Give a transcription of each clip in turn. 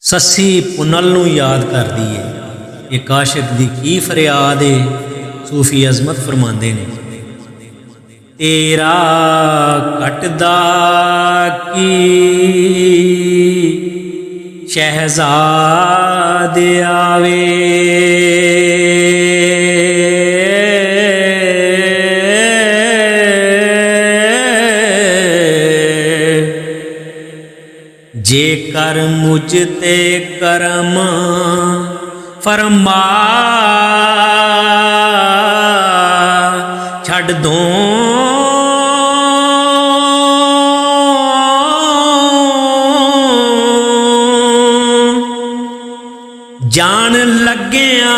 सस्सी पुनल नूं याद करदी है। एक आशिक दी की फरियाद है। सूफी अजमत फरमांदे ने, तेरा कटदा की शहजादे आवे, जेकर मुझ ते करम फरमा छड़ दो जान लग्या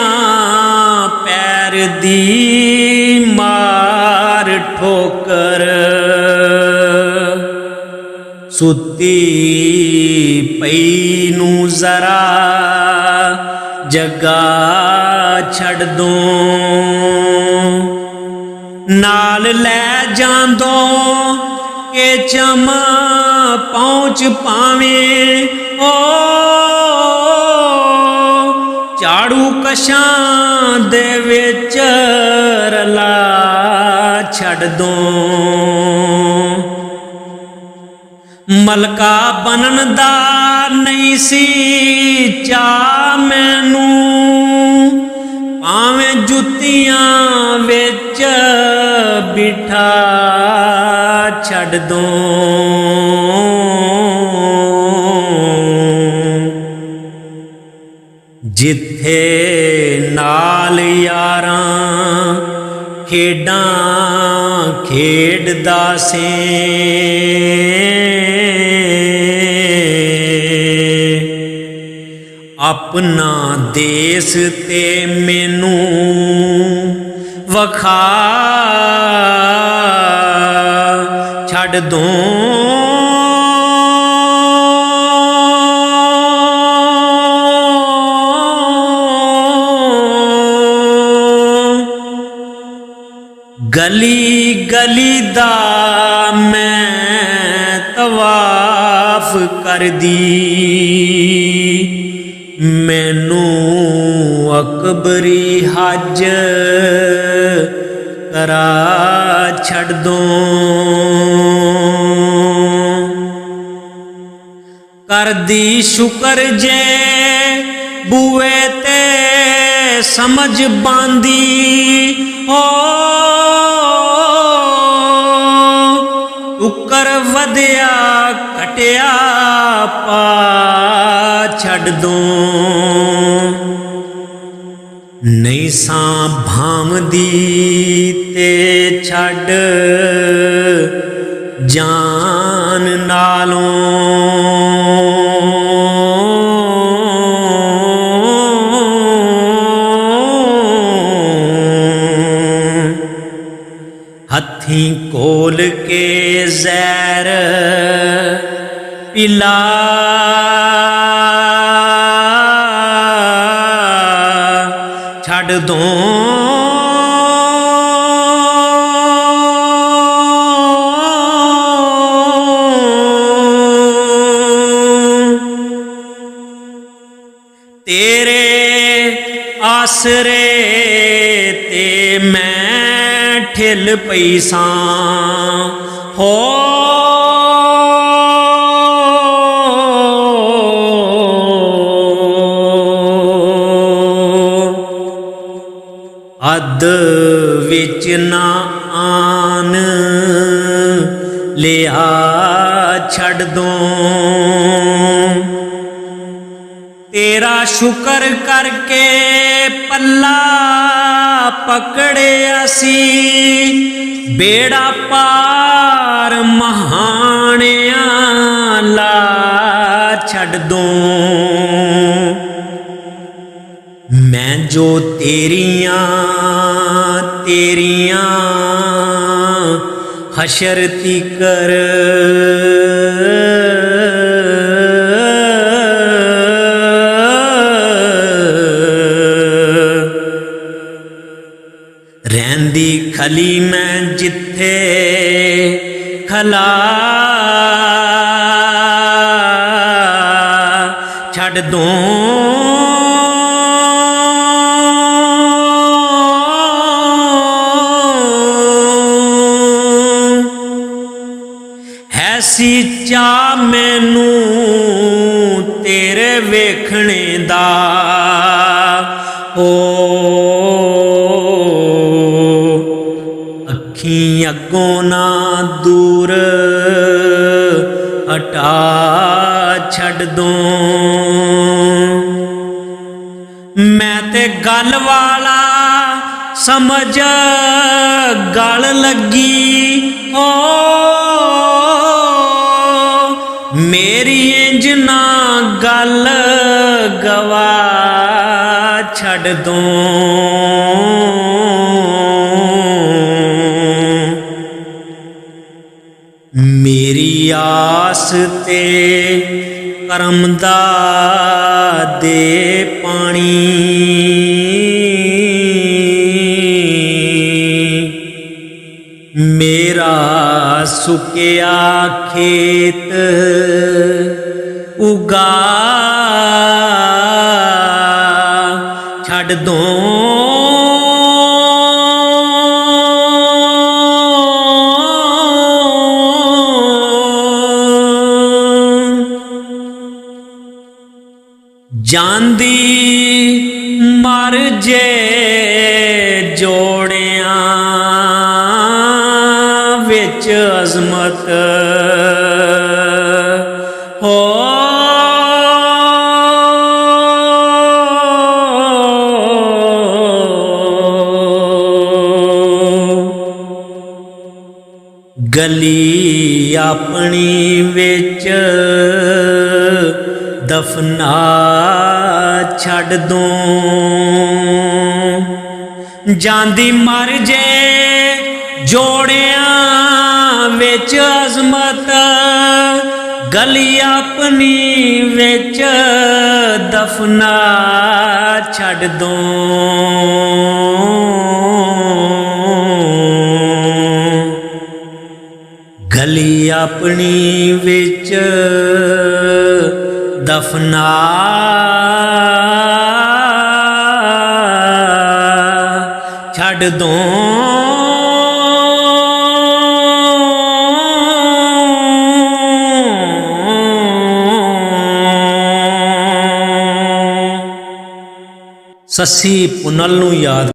पैर दी मार ठोकर, सुती पई नू जरा जगा छड़ दो, नाल लै जांदो के चम पहुँच पावे, ओ झाड़ू कशां दे विच रला छड़ दो, मलका बनन दा नहीं सी चा मैनू, भावें जुत्तियां विच बिठा छड़ दो, जिथे नाल यारां खेडां खेडदा से, अपना देश ते मैनू वखा छड़ दो, गली गली दा मैं तवाफ कर दी, मैनू अकबरी हज करा छड़ दो, कर दी शुक्र जे बुए ते समझ बांदी, ओ टुकर वधिया कटिया पा छड़ दो, नहीं सां भावदी ते छड़ जान नालों, हथी कोल के जहर पिला छड़ दो, तेरे आसरे ते मैं ठिल पई सां, हो अद विच ना आन लिया छड़ दो, तेरा शुक्र करके पल्ला पकड़े असी, बेड़ा पार महानिया ला छड़ दो, मैं जो तेरियां तेरियां हशर तिकर रहंदी खली मैं जिथे खला छड़ ਦੋ ਐਸੀ ਚਾਹ ਮੈਨੂੰ ਤੇਰੇ ਵੇਖਣੇ ਦਾ ਅੱਖੀਂ ਅੱਗੋਂ ਨਾ ਦੂਰ ਹਟਾ ਛੱਡ ਦੋ ਮੈਂ ਤੇ ਗੱਲ ਵਾਲਾ ਸਮਝ ਗਲ ਲੱਗੀ ਮੇਰੀ ਇੰਜ ਨਾ ਗੱਲ ਗਵਾ ਛੱਡ ਦੋ ਮੇਰੀ ਆਸ ਤੇ ਕਰਮ ਦਾ ਦੇ ਪਾਣੀ ਮੇਰਾ ਸੁੱਕਿਆ ਖੇਤ ਉਗਾ ਛੱਡ ਦੋ ਜਾਂਦੀ ਮਰ ਜੇ ਜੋੜਿਆਂ ਵਿੱਚ ਅਜ਼ਮਤ ਹੋ ਗਲੀ ਆਪਣੀ ਵਿੱਚ ਦਫਨਾ ਛੱਡ ਦੋ ਜਾਂਦੀ ਮਰ ਜੇ ਜੋੜਿਆਂ ਵਿੱਚ ਅਜ਼ਮਤ ਗਲੀ ਆਪਣੀ ਵਿੱਚ ਦਫਨਾ ਛੱਡ ਦੋ ਗਲੀ ਆਪਣੀ ਵਿੱਚ ਦਫਨਾ ਛੱਡ ਦੋ ਸੱਸੀ ਪੁਨਲ ਨੂੰ ਯਾਦ